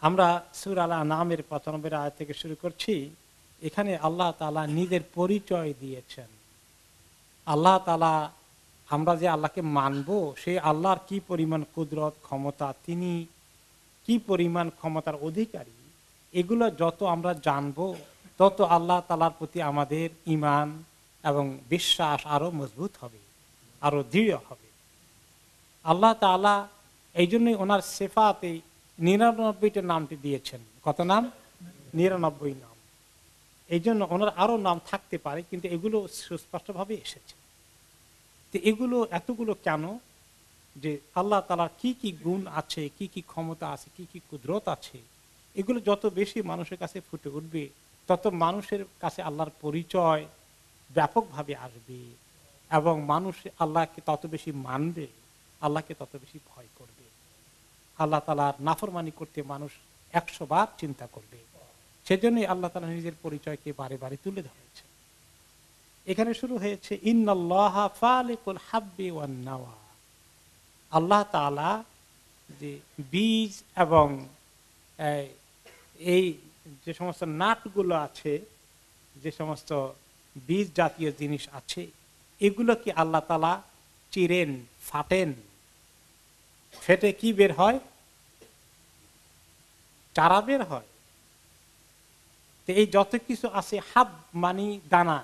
আমরা সূরা আল আনআমের 95 আয়াত থেকে শুরু করছি। এখানে আল্লাহ তাআলা নিজের পরিচয় দিয়েছেন। আল্লাহ তাআলা, আমরা যে আল্লাহকে মানব, সেই আল্লাহর কি পরিমাণ কুদরত ক্ষমতা, তিনি কি পরিমাণ ক্ষমতার অধিকারী, এগুলো যত আমরা জানব তত আল্লাহ তাআলার প্রতি আমাদের ঈমান এবং বিশ্বাস আরো মজবুত হবে, আরো দৃঢ় হবে। আল্লাহ তাআলা এই জন্যই ওনার সিফাতে 99টা নামটি দিয়েছেন। কত নাম? 99 নাম। এই জন্য ওনার আরো নাম থাকতে পারে, কিন্তু এগুলো সুস্পষ্টভাবে এসেছে। তো এগুলো এতগুলো কেন? যে আল্লাহ তাআলার কি কি গুণ আছে, কি কি ক্ষমতা আছে, কি কি কুদরত আছে, এগুলো যত বেশি মানুষের কাছে ফুটে উঠবে তত মানুষের কাছে আল্লাহর পরিচয় ব্যাপকভাবে আসবে এবং মানুষ আল্লাহকে তত বেশি মানবে, আল্লাহকে তত বেশি ভয় করবে। আল্লাহ তাআলার নাফরমানি করতে মানুষ 100 বার চিন্তা করবে। সেজন্যই আল্লাহ তাআলা নিজের পরিচয়কে বারে বারে তুলে ধরেছে। এখানে শুরু হয়েছে ইন্নাল্লাহা ফালিকুল হাব্বি ওয়ান নাওয়া। আল্লাহ তাআলা যে বীজ এবং এই যে সমস্ত নাটগুলো আছে, যে সমস্ত বীজ জাতীয় জিনিস আছে, এগুলো কি আল্লাহ তাআলা চিরেন, ফাটেন, ফেটে কি বের হয়? চারা বের হয়। তো এই যত কিছু আছে, হাব মানি দানা,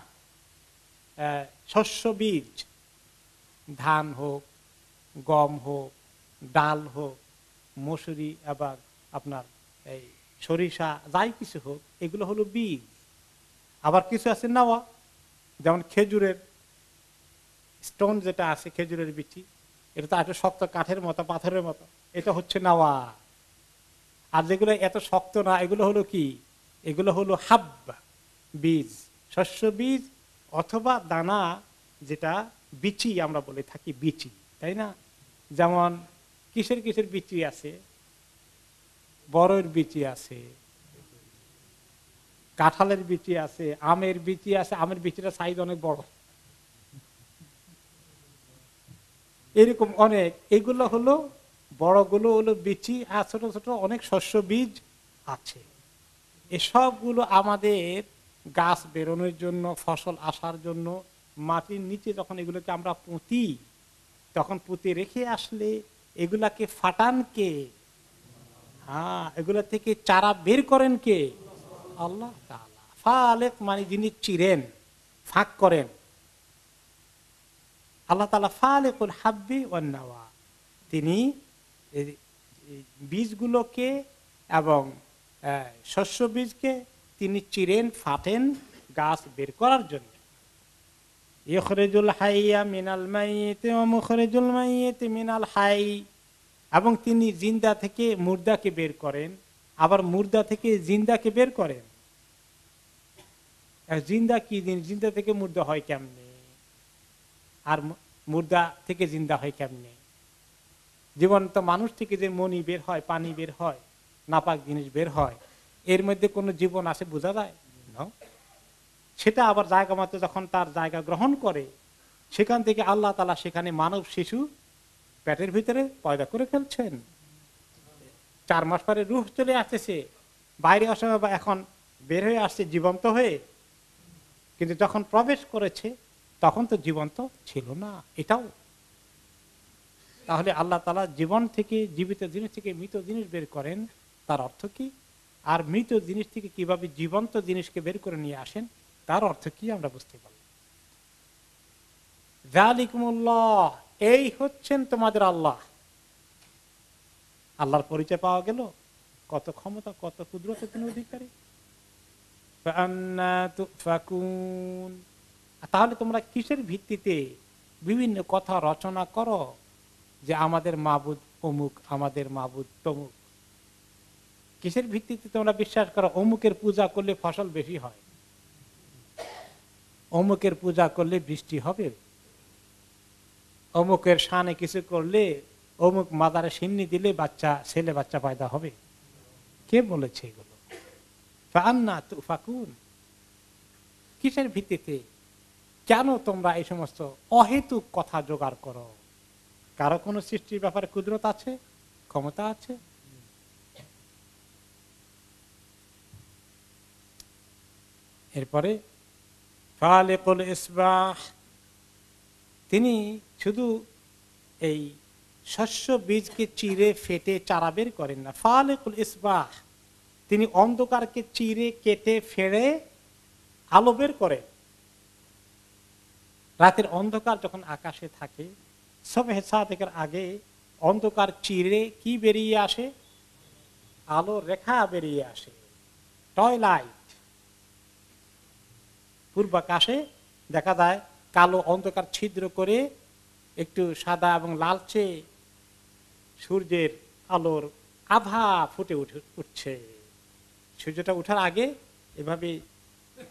শস্য বীজ, ধান হোক, গম হোক, ডাল হোক, মসুরি, আবার আপনার এই সরিষা, যাই কিছু হোক, এগুলো হলো বীজ। আবার কিছু আছে নাওয়া, যেমন খেজুরের স্টোন যেটা আছে, খেজুরের বিচি, এটা তো একটা শক্ত কাঠের মতো, পাথরের মতো, এটা হচ্ছে নাওয়া। আর যেগুলো এত শক্ত না, এগুলো হলো কি? এগুলো হলো হাব্বা, বীজ, শস্য বীজ অথবা দানা, যেটা বিচি আমরা বলে থাকি, বিচি, তাই না? যেমন কিসের কিসের বিচি আছে? বড়ের বিচি আছে, কাঁঠালের বিচি আছে, আমের বিচি আছে। আমের বিচিটা সাইজ অনেক বড়, এরকম অনেক। এগুলো হলো বড়গুলো হলো বিচি, আর ছোট ছোট অনেক শস্য বীজ আছে। এসবগুলো আমাদের গাছ বেরোনোর জন্য, ফসল আসার জন্য মাটির নিচে যখন এগুলোকে আমরা পুঁতি, তখন পুঁতে রেখে আসলে এগুলাকে ফাটান কে? হ্যাঁ, এগুলা থেকে চারা বের করেন কে? আল্লাহ তাআলা। ফালেক মানে যিনি চিরেন, ফাঁক করেন। আল্লাহ তাআলা ফালেকুল হাব্বি ওয়ান নাওয়া, তিনি বীজগুলোকে এবং শস্য বীজকে তিনি চিরেন, ফাটেন গাছ বের করার জন্য। ইখরিজুল হাইয়া মিনাল মাইয়িতি ওয়া মুখরিজুল মাইয়িতি মিনাল হাই, এবং তিনি জিন্দা থেকে মুর্দাকে বের করেন, আবার মুর্দা থেকে জিন্দাকে বের করেন। জিন্দা কি জিনিস? জিন্দা থেকে মুর্দা হয় কেমনে? আর মুর্দা থেকে জিন্দা হয় কেমনে? জীবন্ত মানুষ থেকে যে মনি বের হয়, পানি বের হয়, নাপাক জিনিস বের হয়, এর মধ্যে কোনো জীবন আছে বোঝা যায় না। সেটা আবার জায়গা মতো যখন তার জায়গা গ্রহণ করে, সেখান থেকে আল্লাহ তাআলা সেখানে মানব শিশু পেটের ভিতরে পয়দা করে ফেলছেন। 4 মাস পরে রূহ চলে আসতেছে, বাইরে অসময় বা এখন বের হয়ে আসছে জীবন্ত হয়ে, কিন্তু যখন প্রবেশ করেছে তখন তো জীবন্ত ছিল না। এটাও তাহলে আল্লাহ তাআলা জীবন থেকে, জীবিত জিনিস থেকে মৃত জিনিস বের করেন, তার অর্থ কি? আর মৃত জিনিস থেকে কিভাবে জীবন্ত জিনিসকে বের করে নিয়ে আসেন, তার অর্থ কি আমরা বুঝতে পারলাম। যালিকুমুল্লাহ, এই হচ্ছেন তোমাদের আল্লাহ। আল্লাহর পরিচয় পাওয়া গেল, কত ক্ষমতা, কত কুদরতের তিনি অধিকারী। ফাআন্না তুফাকুন, তাহলে তোমরা কিসের ভিত্তিতে বিভিন্ন কথা রচনা করো যে আমাদের মাবুদ অমুক, আমাদের মাবুদ তমুক? কিসের ভিত্তিতে তোমরা বিশ্বাস করো অমুকের পূজা করলে ফসল বেশি হয়, অমুকের পূজা করলে বৃষ্টি হবে, অমুকের শানে কিছু করলে, অমুক মাদারে সিন্নি দিলে বাচ্চা, ছেলে বাচ্চা পয়দা হবে? কে বলেছে এগুলো? ফাআন্না তুফাকুন, কিসের ভিত্তিতে, কেন তোমরা এই সমস্ত অহেতুক কথা জোগাড় করো? কারো কোনো সৃষ্টির ব্যাপারে কুদরত আছে, ক্ষমতা আছে? এরপরে ফালিকুল ইসবাহ, তিনি শুধু এই শস্য বীজকে চিরে ফেটে চারা বের করেন না, ফালিকুল ইসবাহ তিনি অন্ধকারকে চিরে কেটে ফেড়ে আলো বের করেন। রাতের অন্ধকার যখন আকাশে থাকে, সবহে সাদেকের আগে অন্ধকার চিরে কি বেরিয়ে আসে? আলো রেখা বেরিয়ে আসে, টয়লাইট। পূর্বাকাশে দেখা যায় কালো অন্ধকার ছিদ্র করে একটু সাদা এবং লালচে সূর্যের আলোর আভা ফুটে উঠছে। সূর্যটা ওঠার আগে এভাবে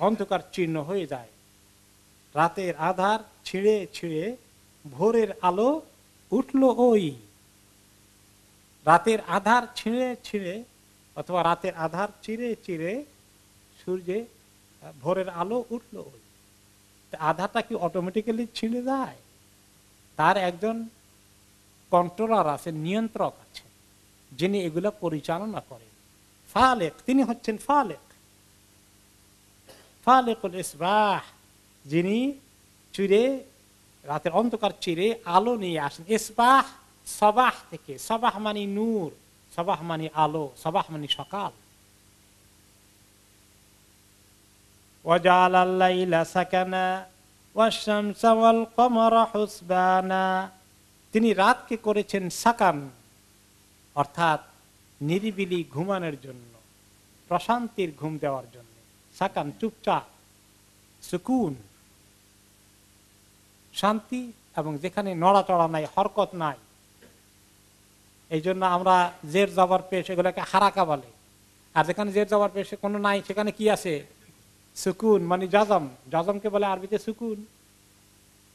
অন্ধকার চীর্ণ হয়ে যায়। রাতের আধার ছিঁড়ে ছিঁড়ে ভোরের আলো উঠলো। ওই রাতের আধার ছিঁড়ে ছিঁড়ে অথবা রাতের আধার চিরে চিরে সূর্যে ভোরের আলো উঠলো। ওই আধারটা কি অটোমেটিক্যালি ছিঁড়ে যায়? তার একজন কন্ট্রোলার আছে, নিয়ন্ত্রক আছে, যিনি এগুলো পরিচালনা করেন। ফালেক, তিনি হচ্ছেন ফালেক, ফালেকুল ইসবাহ, যিনি চিরে রাতের অন্ধকার চিরে আলো নিয়ে আসেন। ইসবাহ সবাহ থেকে, সবাহ মানে নূর, সবাহ মানে আলো, সবাহ মানে সকাল। ওয়াজআলাল লাইলা সাকানা ওয়াশ-শামসা ওয়াল কমারা হুসবানা, তিনি রাতকে করেছেন সাকান, অর্থাৎ নিরিবিলি ঘুমানোর জন্য, প্রশান্তির ঘুম দেওয়ার জন্য। সাকান চুপচাপ, সুকুন, শান্তি, এবং যেখানে নড়াচড়া নাই, হরকত নাই। এই জন্য আমরা জের জবর পেশ এগুলোকে হারাকা বলে। আর যেখানে জের জবর পেশ কোনো নাই, সেখানে কি আছে? সুকুন মানে জজম। জজমকে বলে আরবিতে সুকুন,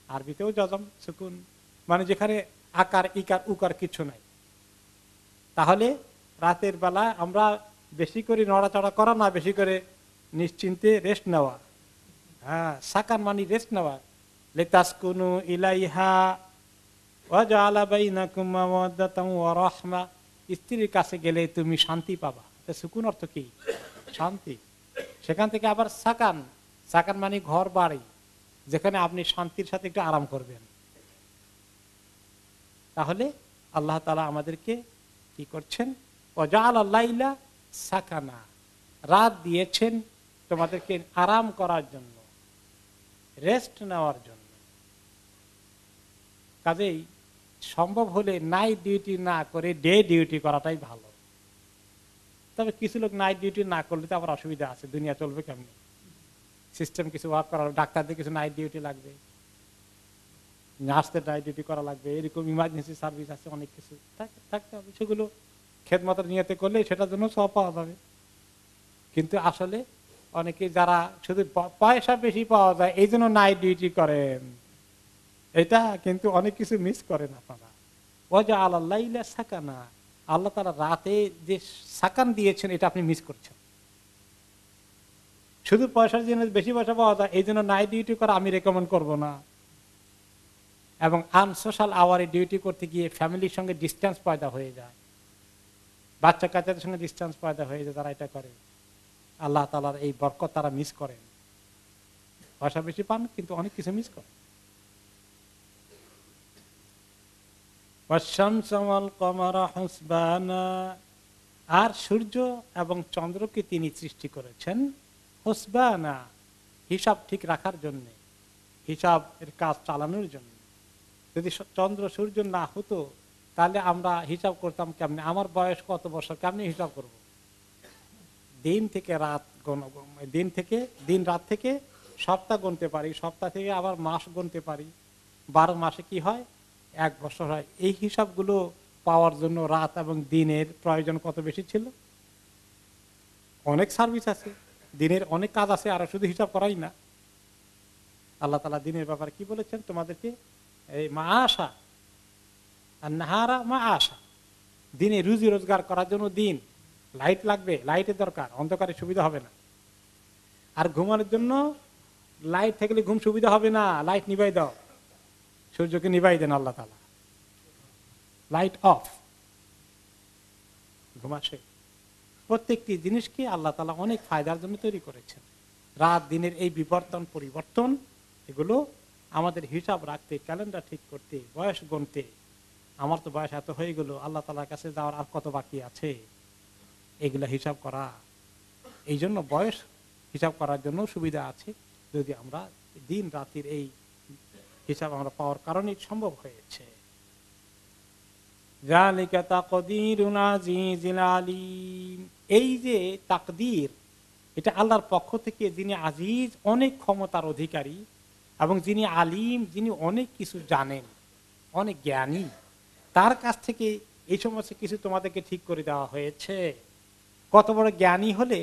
আরবিতেও জজম সুকুন, মানে যেখানে আকার ইকার উকার কিছু নাই। তাহলে রাতের বেলা আমরা বেশি করে নড়াচড়া করা না, বেশি করে নিশ্চিন্তে রেস্ট নেওয়া। হ্যাঁ, সাকান মানে রেস্ট নেওয়া। লিতাসকুনু ইলাইহা ওয়া জাআলা বাইনাকুম মাওয়াদ্দাতান ওয়া রাহমা, স্ত্রীর কাছে গেলে তুমি শান্তি পাবা। সুকুন অর্থ কি? শান্তি। সেখান থেকে আবার সাকান, সাকান মানে ঘর বাড়ি, যেখানে আপনি শান্তির সাথে একটু আরাম করবেন। তাহলে আল্লাহ তাআলা আমাদেরকে কি করছেন? ওয়াজআলাল লাইলা সাকানা, রাত দিয়েছেন তোমাদেরকে আরাম করার জন্য, রেস্ট নেওয়ার জন্য। কাজেই সম্ভব হলে নাইট ডিউটি না করে ডে ডিউটি করাটাই ভালো। তবে কিছু লোক নাইট ডিউটি না করলে তো আবার অসুবিধা আছে, দুনিয়া চলবে কেমনি? সিস্টেম কিছু ওয়ার্ক করা, ডাক্তারদের কিছু নাইট ডিউটি লাগবে, নার্সদের নাইট ডিউটি করা লাগবে, এরকম ইমার্জেন্সি সার্ভিস আছে, অনেক কিছু থাকতে হবে। সেগুলো খেদমতের নিয়তে করলে সেটার জন্য সব পাওয়া যাবে। কিন্তু আসলে অনেকে যারা শুধু পয়সা বেশি পাওয়া যায় এই জন্য নাইট ডিউটি করেন, এটা কিন্তু অনেক কিছু মিস করেন আপনারা। ওয়াজআলাল লাইলা সাকানা, আল্লাহ তাআলা রাতে যে সাকান দিয়েছেন এটা আপনি মিস করছেন। শুধু পয়সার জন্য বেশি পয়সা পাওয়া যায় এই জন্য নাইট ডিউটি করা আমি রেকমেন্ড করব না। এবং আনসোশাল আওয়ারে ডিউটি করতে গিয়ে ফ্যামিলির সঙ্গে ডিস্টেন্স পয়দা হয়ে যায়, বাচ্চা কাচ্চাদের সঙ্গে ডিস্টেন্স পয়দা হয়ে যায় যারা এটা করে। আল্লাহ তাআলার এই বরকত তারা মিস করেন। পয়সা বেশি পান কিন্তু অনেক কিছু মিস করেন। ওয়াশ-শামসা ওয়াল কমারা হুসবানা, আর সূর্য এবং চন্দ্রকে তিনি সৃষ্টি করেছেন হুসবানা, হিসাব ঠিক রাখার জন্য, হিসাব এর কাজ চালানোর জন্য। যদি চন্দ্র সূর্য না হতো তাহলে আমরা হিসাব করতাম কেমনে? আমার বয়স কত বছর, কেমনে হিসাব করব? দিন থেকে রাত, দিন রাত থেকে সপ্তাহ গুনতে পারি, সপ্তাহ থেকে আবার মাস গুনতে পারি, 12 মাসে কি হয়? 1 বছর হয়। এই হিসাবগুলো পাওয়ার জন্য রাত এবং দিনের প্রয়োজন কত বেশি ছিল? অনেক সার্ভিস আছে, দিনের অনেক কাজ আছে, আর শুধু হিসাব করাই না। আল্লাহ তাআলা দিনের ব্যাপারে কি বলেছেন? তোমাদেরকে এই মাআশা আর নাহারা মাআশা, দিনে রুজি রোজগার করার জন্য দিন, লাইট লাগবে, লাইটের দরকার, অন্ধকারে সুবিধা হবে না। আর ঘুমানোর জন্য লাইট থাকলে ঘুম সুবিধা হবে না, লাইট নিভাই দাও, সূর্যকে নিভাই দেন আল্লাহ তাআলা, লাইট অফ, ঘুমাসে। প্রত্যেকটি জিনিসকে আল্লাহ তাআলা অনেক ফায়দার জন্য তৈরি করেছেন। রাত দিনের এই বিবর্তন পরিবর্তন, এগুলো আমাদের হিসাব রাখতে, ক্যালেন্ডার ঠিক করতে, বয়স গুনতে, আমার তো বয়স এত হয়ে গেল, আল্লাহ তাআলার কাছে যাওয়ার আর কত বাকি আছে, এগুলা হিসাব করা। এই জন্য বয়স হিসাব করার জন্য সুবিধা আছে, যদি আমরা দিন রাতের এই হিসাব আমরা পাওয়ার কারণে সম্ভব হয়েছে। এই যে তাকদীর, এটা আল্লাহর পক্ষ থেকে, যিনি আজিজ, অনেক ক্ষমতার অধিকারী, এবং যিনি আলিম, যিনি অনেক কিছু জানেন, অনেক জ্ঞানী, তার কাছ থেকে এই সমস্ত কিছু তোমাদেরকে ঠিক করে দেওয়া হয়েছে। কত বড় জ্ঞানী হলে,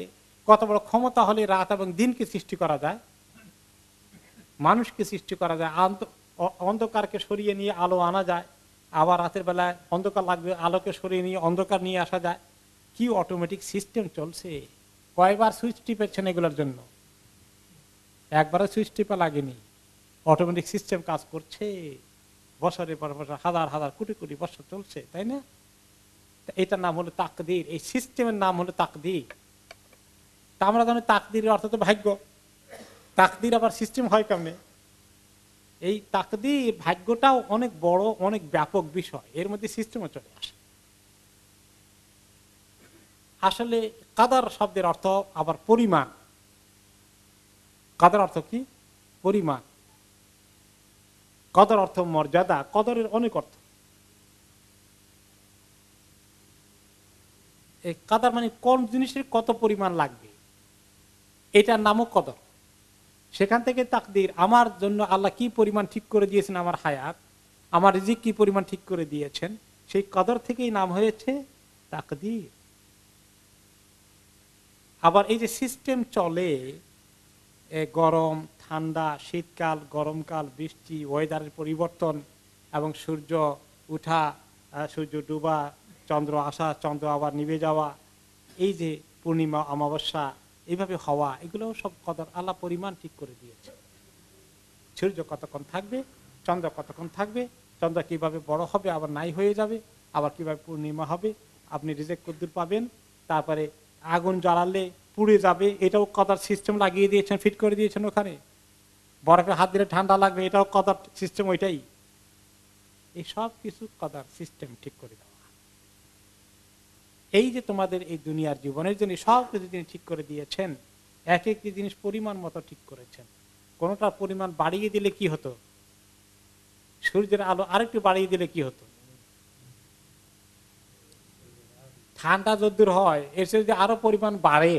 কত বড় ক্ষমতা হলে রাত এবং দিনকে সৃষ্টি করা যায়, মানুষকে সৃষ্টি করা যায়, অন্ধকারকে সরিয়ে নিয়ে আলো আনা যায়, আবার রাতের বেলায় অন্ধকার লাগবে, আলোকে সরিয়ে নিয়ে অন্ধকার নিয়ে আসা যায়। কি অটোমেটিক সিস্টেম চলছে! কয়বার সুইচ টিপেছেন এগুলোর জন্য? একবারও সুইচ টিপা লাগেনি, অটোমেটিক সিস্টেম কাজ করছে। বছরের পর বছর, হাজার হাজার, কোটি কোটি বছর চলছে, তাই না? এটার নাম হলো তাকদীর, এই সিস্টেমের নাম হলো তাকদীর। তা আমরা জানি তাকদীরের অর্থ তো ভাগ্য, তাকদীর আবার সিস্টেম হয় কেমনে? এই তাকদীর, ভাগ্যটাও অনেক বড়, অনেক ব্যাপক বিষয়, এর মধ্যে সিস্টেমও চলে আসে। আসলে কাদার শব্দের অর্থ আবার পরিমাণ। কাদার অর্থ কি? পরিমাণ। কদর অর্থ মর্যাদা, কদরের অনেক অর্থ। এই কাদার মানে কোন জিনিসের কত পরিমাণ লাগবে, এটার নামও কদর। সেখান থেকে তাকদীর, আমার জন্য আল্লাহ কি পরিমাণ ঠিক করে দিয়েছেন, আমার হায়াত, আমার রিজিক কি পরিমাণ ঠিক করে দিয়েছেন, সেই কদর থেকেই নাম হয়েছে তাকদীর। আবার এই যে সিস্টেম চলে, গরম ঠান্ডা, শীতকাল, গরমকাল, বৃষ্টি, ওয়েদারের পরিবর্তন, এবং সূর্য উঠা, সূর্য ডুবা, চন্দ্র আসা, চন্দ্র আবার নিভে যাওয়া, এই যে পূর্ণিমা, অমাবস্যা, এইভাবে হওয়া, এগুলো সব কদর, আল্লাহ পরিমাণ ঠিক করে দিয়েছে। সূর্য কতক্ষণ থাকবে, চন্দ্র কতক্ষণ থাকবে, চন্দ্র কিভাবে বড় হবে আবার নাই হয়ে যাবে, আবার কিভাবে পূর্ণিমা হবে, আপনি রিজেক্ট কদ্দুর পাবেন, তারপরে আগুন জ্বালালে পুড়ে যাবে, এটাও কদার সিস্টেম লাগিয়ে দিয়েছেন, ফিট করে দিয়েছেন ওখানে। বরফে হাত দিলে ঠান্ডা লাগবে, এটাও কদার সিস্টেম ওইটাই। এই সব কিছু কদার সিস্টেম ঠিক করে দেওয়া। এই যে তোমাদের এই দুনিয়ার জীবনের জন্য সব কিছু তিনি ঠিক করে দিয়েছেন, এক একটি জিনিস পরিমাণ মতো ঠিক করেছেন। কোনটার পরিমাণ বাড়িয়ে দিলে কি হতো? সূর্যের আলো আরেকটু বাড়িয়ে দিলে কি হতো? ঠান্ডা যদ্দূর হয়, এর যদি আরো পরিমাণ বাড়ে,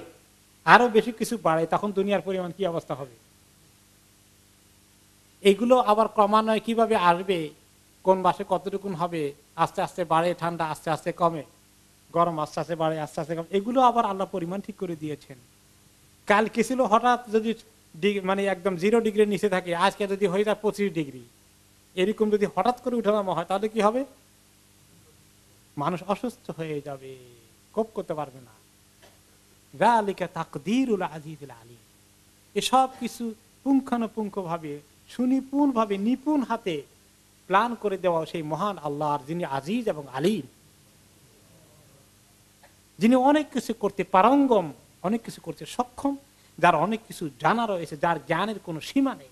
আরো বেশি কিছু বাড়ে, তখন দুনিয়ার পরিমাণ কি অবস্থা হবে? এগুলো আবার ক্রমান্বয়ে কিভাবে আসবে, কোন মাসে কতটুকুন হবে, আস্তে আস্তে বাড়ে ঠান্ডা, আস্তে আস্তে কমে গরম, আস্তে আস্তে বাড়ে, আস্তে আস্তে কমে, এগুলো আবার আল্লাহ পরিমাণ ঠিক করে দিয়েছেন। কালকে ছিল হঠাৎ যদি মানে একদম 0 ডিগ্রির নিচে থাকে, আজকে যদি হয়ে যায় 25 ডিগ্রি, এরকম যদি হঠাৎ করে উঠানামা হয়, তাহলে কি হবে? মানুষ অসুস্থ হয়ে যাবে, কোপ করতে পারবে না। যালিকা তাকদীরুল আজিজুল আলীম। এসব কিছু পুঙ্খানুপুঙ্খ ভাবে, সুনিপুণ ভাবে, নিপুণ হাতে প্ল্যান করে দেওয়া সেই মহান আল্লাহর, যিনি আজিজ এবং আলীম, যিনি অনেক কিছু করতে পারঙ্গম, অনেক কিছু করতে সক্ষম, যার অনেক কিছু জানা রয়েছে, যার জ্ঞানের কোনো সীমা নেই।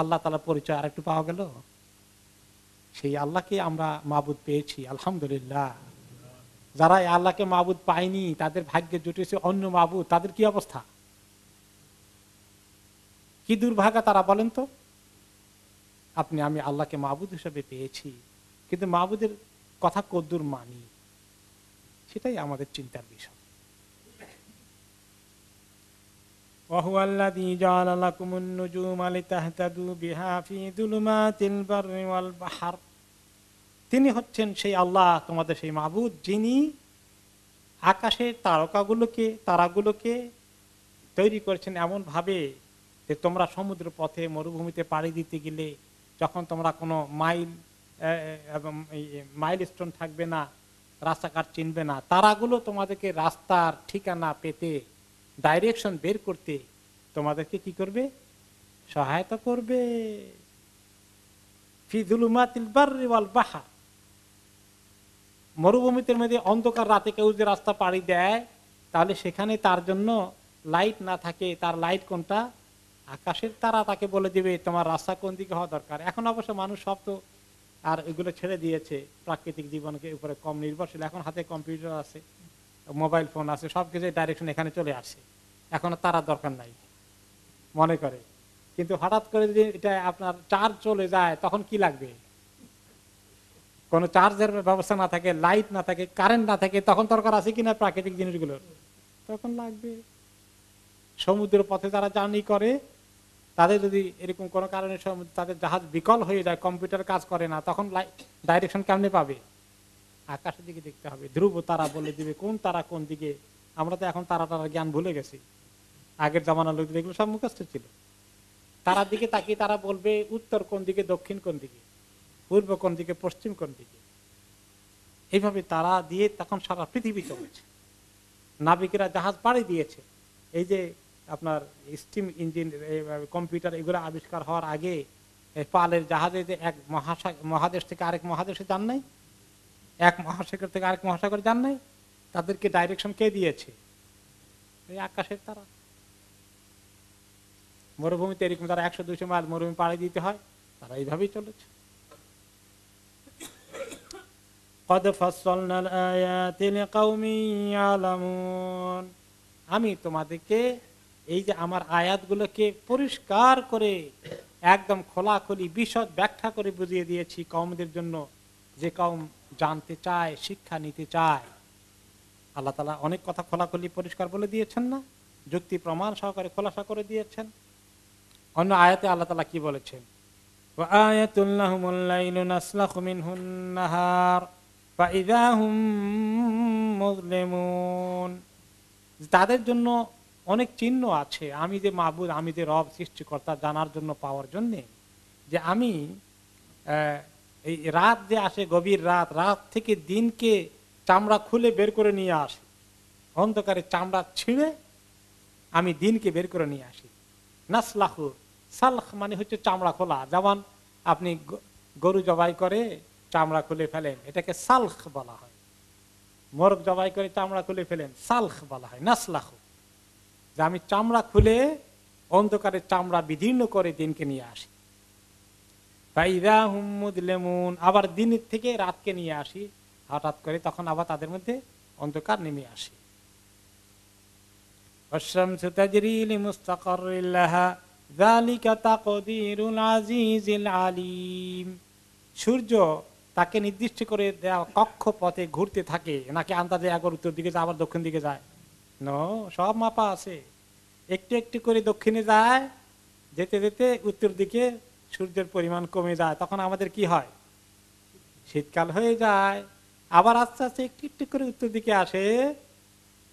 আল্লাহ তাআলার পরিচয় আরেকটু পাওয়া গেল। সেই আল্লাহকে আমরা মাবুদ পেয়েছি, আলহামদুলিল্লাহ। যারা এই আল্লাহকে মাবুদ পায়নি, তাদের ভাগ্যে জুটেছে অন্য মাবুদ, তাদের কি অবস্থা? কি দুর্ভাগা তারা, বলেন তো। আমি আল্লাহকে মাবুদ হিসেবে পেয়েছি, কিন্তু মাবুদের কথা কদ্দুর মানি, সেটাই আমাদের চিন্তার বিষয়। وهو الذي جعل لكم النجوم لتهتدوا بها في ظلمات البر والبحر। তিনি হচ্ছেন সেই আল্লাহ, তোমাদের সেই মাবুদ, যিনি আকাশের তারাগুলোকে তৈরি করেছেন এমন ভাবে যে তোমরা সমুদ্র পথে, মরুভূমিতে পাড়ি দিতে গেলে, যখন তোমরা কোনো মাইলস্টোন থাকবে না, রাস্তাঘাট চিনবে না, তারাগুলো তোমাদেরকে রাস্তার ঠিকানা পেতে, ডাইরেকশন বের করতে তোমাদেরকে কি করবে? সহায়তা করবে। ফি যুলুমাতিল বাররি ওয়াল বাহর। মরুভূমিতে মধ্যে অন্ধকার রাতে কেউ যে রাস্তা পাড়ি দেয়, তাহলে সেখানে তার জন্য লাইট না থাকে, তার লাইট কোনটা? আকাশের তারা তাকে বলে দিবে তোমার রাস্তা কোন দিকে হওয়া দরকার। এখন অবশ্য মানুষ সব তো আর এগুলো ছেড়ে দিয়েছে, প্রাকৃতিক জীবনকে উপরে কম নির্ভরশীল। এখন হাতে কম্পিউটার আছে, মোবাইল ফোন আছে, সবকিছু ডাইরেকশন এখানে চলে আসে, এখন তারা দরকার নাই মনে করে। কিন্তু হঠাৎ করে যদি এটা আপনার চার্জ চলে যায় তখন কি লাগবে? কোন চার্জের ব্যবস্থা না থাকে, লাইট না থাকে, কারেন্ট না থাকে, তখন দরকার আছে কিনা প্রাকৃতিক জিনিসগুলোর? তখন লাগবে। সমুদ্রের পথে যারা জার্নি করে তাদের যদি এরকম কোনো কারণে তাদের জাহাজ বিকল হয়ে যায়, কম্পিউটার কাজ করে না, তখন ডাইরেকশন কেমনে পাবে? আকাশের দিকে দেখতে হবে, ধ্রুব তারা বলে দিবে কোন তারা কোন দিকে। আমরা তো এখন তারা জ্ঞান ভুলে গেছি, আগের জামানার লোকদের এগুলো সব মুখস্থ ছিল। তারার দিকে তাকিয়ে তারা বলবে উত্তর কোন দিকে, দক্ষিণ কোন দিকে, পূর্ব কোন দিকে, পশ্চিম কোন দিকে। এইভাবে তারা দিয়ে তখন সারা পৃথিবী চলেছে। নাবিকেরা জাহাজ পাড়ি দিয়েছে। এই যে আপনার স্টিম ইঞ্জিন, কম্পিউটার এগুলো আবিষ্কার হওয়ার আগে পালের জাহাজে যে এক মহাদেশ থেকে আরেক মহাদেশে যান নাই, এক মহাসাগর থেকে আরেক মহাসাগর যান নাই, তাদেরকে ডাইরেকশন কে দিয়েছে? এই আকাশের তারা। মরুভূমিতে এরকম তারা 100-200 মাইল মরুভূমি পাড়ি দিতে হয়, তারা এইভাবেই চলেছে। আমি তোমাদেরকে এই যে আমার আয়াতগুলোকে পরিষ্কার করে একদম খোলাখুলি বিশদ ব্যাখ্যা করে বুঝিয়ে দিয়েছি কওমদের জন্য, যে কওম জানতে চায়, শিক্ষা নিতে চায়। আল্লাহ তাআলা অনেক কথা খোলাখুলি পরিষ্কার বলে দিয়েছেন না, যুক্তি প্রমাণ সহকারে খোলাসা করে দিয়েছেন। অন্য আয়াতে আল্লাহ তাআলা কি বলেছেন? ওয়াআয়াতুল লাহুমুল লাইলু নাসলাখু মিনহুন নাহার ফাইযা হুম মুযলিমুন। তাদের জন্য অনেক চিহ্ন আছে, আমি যে মাবুদ, আমি যে রব, সৃষ্টিকর্তা জানার জন্য, পাওয়ার জন্য, যে আমি এই রাত যে আসে, গভীর রাত, রাত থেকে দিনকে চামড়া খুলে বের করে নিয়ে আসি, অন্ধকারে চামড়া ছিঁড়ে আমি দিনকে বের করে নিয়ে আসি। নাসলাহু, সালখ মানে হচ্ছে চামড়া খোলা। যেমন আপনি গরু জবাই করে চামড়া খুলে ফেলেন, এটাকে সালখ বলা হয়। মোরগ জবাই করে চামড়া খুলে ফেলেন, সালখ বলা হয়। নাসলাহু, যে আমি চামড়া খুলে অন্ধকারে চামড়া বিদীর্ণ করে দিনকে নিয়ে আসি। ফাইযা হুম মুযলিমুন, আবার দিনের থেকে রাতকে নিয়ে আসি হঠাৎ করে, তখন আবার তাদের মধ্যে অন্ধকার নেমে আসে। ওয়াশ-শামসু তাজরি লিমুস্তাকাররিন লাহা যালিকা তাকদীরুল আজিজিল আলীম। সূর্য তাকে নির্দিষ্ট করে দেওয়া কক্ষপথে ঘুরতে থাকে, নাকি আন্দাজে একবার উত্তর দিকে যায় আবার দক্ষিণ দিকে যায়? নো, সব মাপা আছে। একটু একটু করে দক্ষিণে যায়, যেতে যেতে উত্তর দিকে সূর্যের পরিমাণ কমে যায়, তখন আমাদের কি হয়? শীতকাল হয়ে যায়। আবার আস্তে আস্তে একটু একটু করে উত্তর দিকে আসে,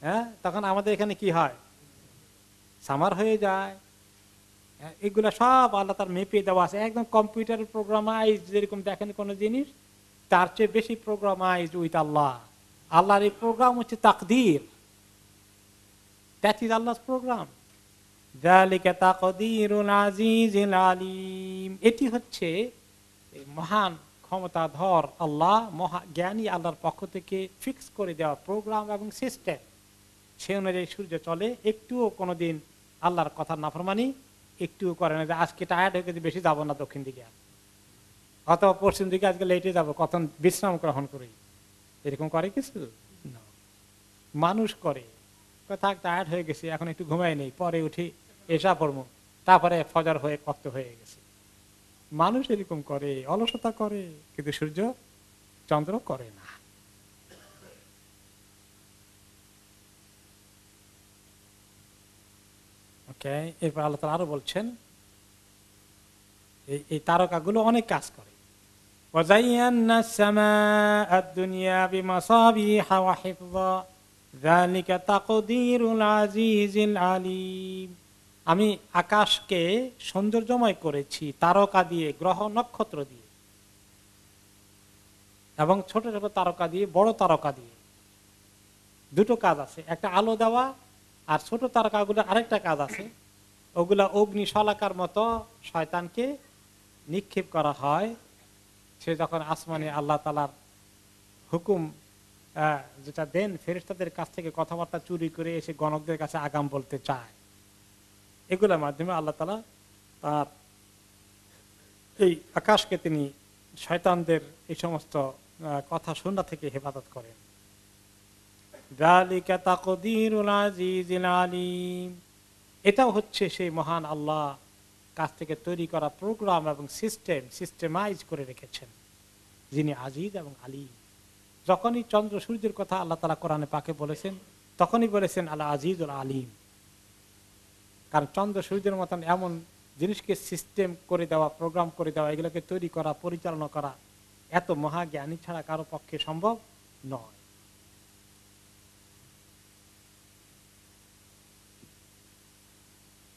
হ্যাঁ, তখন আমাদের এখানে কি হয়? সামার হয়ে যায়। এগুলা সব আল্লাহ তার মেপে দেওয়া আছে, একদম কম্পিউটার প্রোগ্রামাইজ। যেরকম দেখেন কোন জিনিস, তার চেয়ে বেশি প্রোগ্রামাইজ উইথ আল্লাহ। আল্লাহর এই প্রোগ্রাম হচ্ছে তাকদীর, দ্যাট ইজ আল্লাহস প্রোগ্রাম। যালিকা তাকদীরুল আজিজিল আলীম, এটি হচ্ছে মহান ক্ষমতাধর আল্লাহ, মহা জ্ঞানী আল্লাহর পক্ষ থেকে ফিক্স করে দেওয়া প্রোগ্রাম এবং সিস্টেম। সে অনুযায়ী সূর্য চলে। একটুও কোনোদিন আল্লাহর কথা নাফরমানি একটুও করে না, যে আজকে টায়ার্ড হয়ে গেছে বেশি যাবো না দক্ষিণ দিকে, অথবা পশ্চিম দিকে আজকে লেটে যাবো, কখন বিশ্রাম গ্রহণ করি, এরকম করে কিছু না। মানুষ করে, থাক টায়ার্ড হয়ে গেছে, এখন একটু ঘুমাই নেই, পরে উঠি এসা পড়বো, তারপরে ফজর হয়ে কষ্ট হয়ে গেছে। মানুষ এরকম করে, অলসতা করে, কিন্তু সূর্য চন্দ্র করে না। ওকে, এরপর আল্লাহ তাআলা আরো বলছেন এই তারকাগুলো অনেক কাজ করে। وَزَيَّنَّا السَّمَاءَ الدُّنْيَا بِمَصَابِيحَ وَحِفْظًا ذَلِكَ تَقْدِيرُ الْعَزِيزِ الْعَلِيمِ। আমি আকাশকে সৌন্দর্যময় করেছি তারকা দিয়ে, গ্রহ নক্ষত্র দিয়ে, এবং ছোট ছোট তারকা দিয়ে, বড় তারকা দিয়ে। দুটো কাজ আছে, একটা আলো দেওয়া, আর ছোট তারকাগুলো আরেকটা কাজ আছে, ওগুলা অগ্নি শলাকার মতো শয়তানকে নিক্ষেপ করা হয়। সে যখন আসমানে আল্লাহ তাআলার হুকুম যেটা দেন ফেরেশতাদের কাছ থেকে কথাবার্তা চুরি করে এসে গণকদের কাছে আগাম বলতে চায়, এগুলোর মাধ্যমে আল্লাহ তাআলা তার এই আকাশকে তিনি শয়তানদের এই সমস্ত কথা শোনা থেকে হেফাজত করেন। যালিকা তাকদীরুল আজিজিল আলীম, এটাও হচ্ছে সেই মহান আল্লাহ কাছ থেকে তৈরি করা প্রোগ্রাম এবং সিস্টেমাইজ করে রেখেছেন, যিনি আজিজ এবং আলীম। যখনই চন্দ্র সূর্যের কথা আল্লাহ তাআলা কোরআনে পাকে বলেছেন, তখনই বলেছেন আল আজিজুল আলীম। কারণ চন্দ্র সূর্যের মতন এমন জিনিসকে সিস্টেম করে দেওয়া, প্রোগ্রাম করে দেওয়া, এগুলোকে তৈরি করা, পরিচালনা করা এত মহাজ্ঞানী ছাড়া কারো পক্ষে সম্ভব নয়।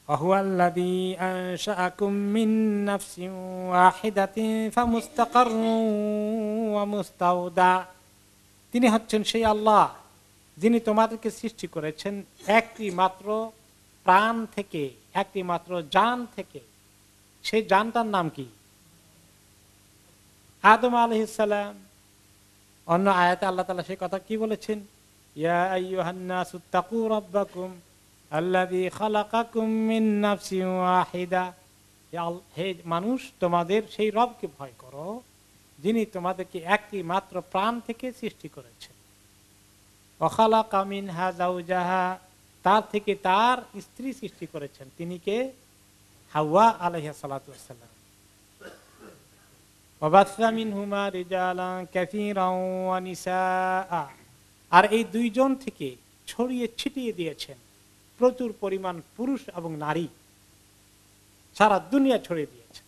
ওয়াহুয়াল্লাযী আনশাআকুম মিন নাফসিন ওয়াহিদাতিন ফামুস্তাকাররুন ওয়া মুস্তাওদা, তিনি হচ্ছেন সেই আল্লাহ যিনি তোমাদেরকে সৃষ্টি করেছেন একটি মাত্র প্রাণ থেকে, একটি মাত্র জান থেকে। সেই জানটার নাম কি? আদম আলাইহিস সালাম। অন্য আয়াতে আল্লাহ তাআলা সেই কথা কি বলেছেন? ইয়া আইয়ুহান নাসু তাকু রাব্বাকুম আল্লাযী খালাকাকুম মিন নাফসিন ওয়াহিদা, হে মানুষ তোমাদের সেই রবকে ভয় করো যিনি তোমাদেরকে একটি মাত্র প্রাণ থেকে সৃষ্টি করেছেন। ওয়া খালাকা মিনহা যাওজাহা, তার থেকে তার স্ত্রী সৃষ্টি করেছেন, তিনি কে? হাওয়া আলাইহিস সালাতু ওয়াস সালাম। ওয়া বাসা মিনহুমা রিজালান কাসীরান ওয়া নিসাআ, আর এই দুইজন থেকে ছড়িয়ে ছিটিয়ে দিয়েছেন প্রচুর পরিমাণ পুরুষ এবং নারী, সারা দুনিয়া ছড়িয়ে দিয়েছেন।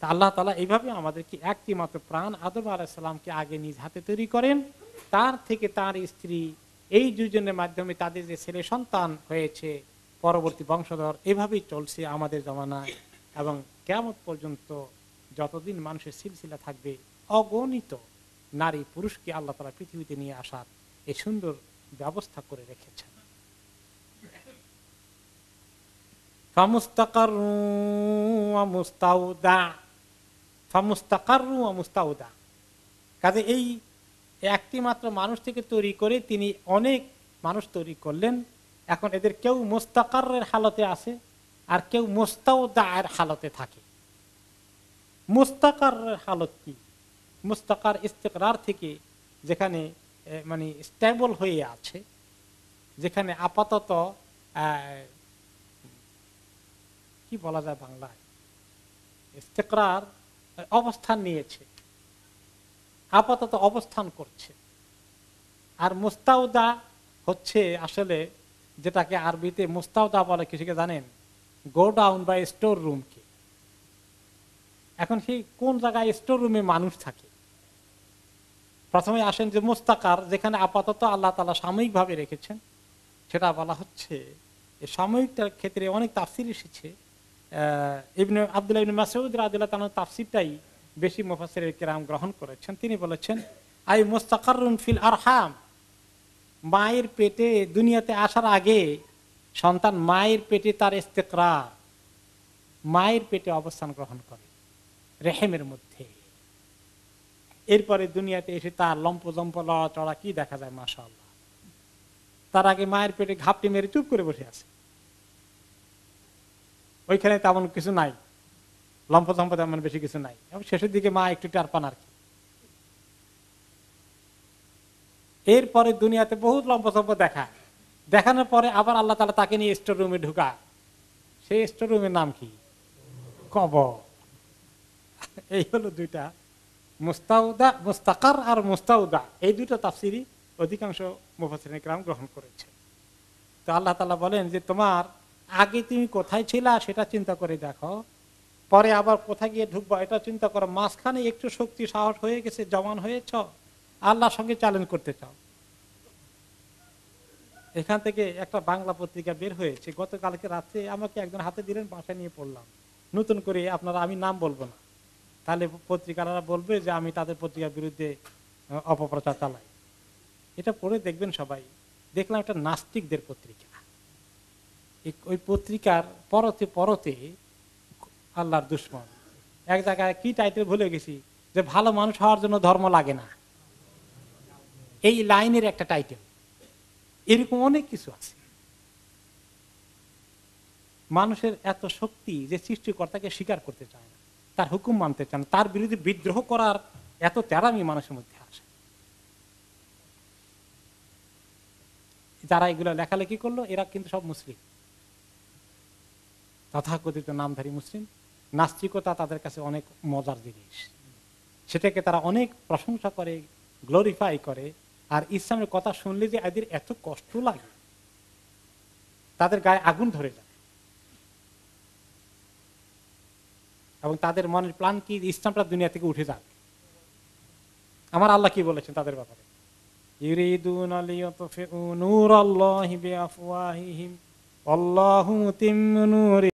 আল্লাহ তাআলা এইভাবে আমাদেরকে একটি মাত্র প্রাণ আদম আলাইহিস সালামকে আগে নিজ হাতে তৈরি করেন, তার থেকে তার স্ত্রী, এই দুজনের মাধ্যমে তাদের যে ছেলে সন্তান হয়েছে, পরবর্তী বংশধর, এভাবেই চলছে আমাদের জমানায় এবং কিয়ামত পর্যন্ত যতদিন মানুষের সিলসিলা থাকবে, অগণিত নারী পুরুষকে আল্লাহ তাআলা পৃথিবীতে নিয়ে আসার এই সুন্দর ব্যবস্থা করে রেখেছেন। কাজে এই একটি মাত্র মানুষ থেকে তৈরি করে তিনি অনেক মানুষ তৈরি করলেন। এখন এদের কেউ মুস্তাকারের হালতে আছে আর কেউ মুস্তাউদার হালতে থাকে। মুস্তাকারের হালত কি? মুস্তাকার ইস্তিকরার থেকে, যেখানে মানে স্টেবল হয়ে আছে, যেখানে আপাতত কি বলা যায় বাংলায়, ইস্তিকরার অবস্থান নিয়েছে, আপাতত অবস্থান করছে। আর মুস্তাউদা হচ্ছে আসলে যেটাকে আরবিতে মুস্তাউদা বলে, কিছুকে জানেন? গোডাউন বা স্টোর রুমকে। এখন সেই কোন জায়গায় স্টোর রুমে মানুষ থাকে? প্রথমে আসেন যে মুস্তাকার, যেখানে আপাতত আল্লাহ তাআলা সাময়িকভাবে রেখেছেন, সেটা বলা হচ্ছে সাময়িকটার ক্ষেত্রে অনেক তাফসীর এসেছে। আব্দুল্লাহ ইবনে মাসউদ রাদিয়াল্লাহু তাআলা তাফসীরটাই বেশি মুফাসসিরে কেরাম গ্রহণ করেছেন। তিনি বলেছেন আই মুস্তাকাররুন ফিল আরহাম, মায়ের পেটে দুনিয়াতে আসার আগে সন্তান মায়ের পেটে তার ইস্তিকরার, মায়ের পেটে অবস্থান গ্রহণ করে রেহেমের মধ্যে। এরপরে দুনিয়াতে এসে তার লম্পজম্প লড়াচড়া কি দেখা যায়, মাশাআল্লাহ। তার আগে মায়ের পেটে ঘাপটি মেরে চুপ করে বসে আছে, ওইখানে তেমন কিছু নাই, লম্পজম্প তেমন বেশি কিছু নাই। এবং শেষের দিকে মা একটু টারপান আর কি। এরপরে দুনিয়াতে বহুত লম্পজম্প দেখানোর পরে আবার আল্লাহ তাআলা তাকে নিয়ে স্টোর রুমে ঢুকায়। সেই স্টোর রুমের নাম কি? কবর। এই হলো দুইটা, মুস্তাউদা, মুস্তাকার আর মুস্তাউদা, এই দুটো তাফসীরই অধিকাংশ মুফাসসিরিন কেরাম গ্রহণ করেছে। তো আল্লাহ তাআলা বলেন যে তোমার আগে তুমি কোথায় ছিলা সেটা চিন্তা করে দেখো, পরে আবার কোথায় গিয়ে ঢুকবো এটা চিন্তা করো। মাঝখানে একটু শক্তি সাহস হয়ে গেছে, জওয়ান হয়েছ, আল্লাহর সঙ্গে চ্যালেঞ্জ করতে চাও। এখান থেকে একটা বাংলা পত্রিকা বের হয়েছে গতকালকে রাতে, আমাকে একজন হাতে দিলেন, বাসায় নিয়ে পড়লাম। নতুন করে আপনারা, আমি নাম বলবো না, তাহলে পত্রিকারা বলবে যে আমি তাদের পত্রিকার বিরুদ্ধে অপপ্রচার চালাই। এটা পড়ে দেখবেন সবাই। দেখলাম একটা নাস্তিকদের পত্রিকা, ওই পত্রিকার পরতে পরতে আল্লাহর দুশমন, এক জায়গায় কি টাইটেল ভুলে গেছি, যে ভালো মানুষ হওয়ার জন্য ধর্ম লাগে না, এই লাইনের একটা টাইটেল। এরকম অনেক কিছু আছে। মানুষের এত শক্তি যে সৃষ্টিকর্তাকে স্বীকার করতে চায় না, তার হুকুম মানতে চায় না, তার বিরুদ্ধে বিদ্রোহ করার এত তেরামি মানুষের মধ্যে আসে। যারা এগুলো লেখালেখি করলো এরা কিন্তু সব মুসলিম, তথাকথিত নামধারী মুসলিম। নাস্তিকতা তাদের কাছে অনেক মজার জিনিস, সেটাকে তারা অনেক প্রশংসা করে, গ্লোরিফাই করে। আর ইসলামের কথা শুনলে যে এদের এত কষ্ট লাগে, তাদের গায়ে আগুন ধরে যায়, এবং তাদের মনের প্ল্যান কি ইসলামটা দুনিয়া থেকে উঠে যাক। আমার আল্লাহ কি বলেছেন তাদের ব্যাপারে, ইউরিদুনা লিইউতফিউ নূরাল্লাহি বিআফওয়াহিহিম আল্লাহু মুতিম্মু নূরিহি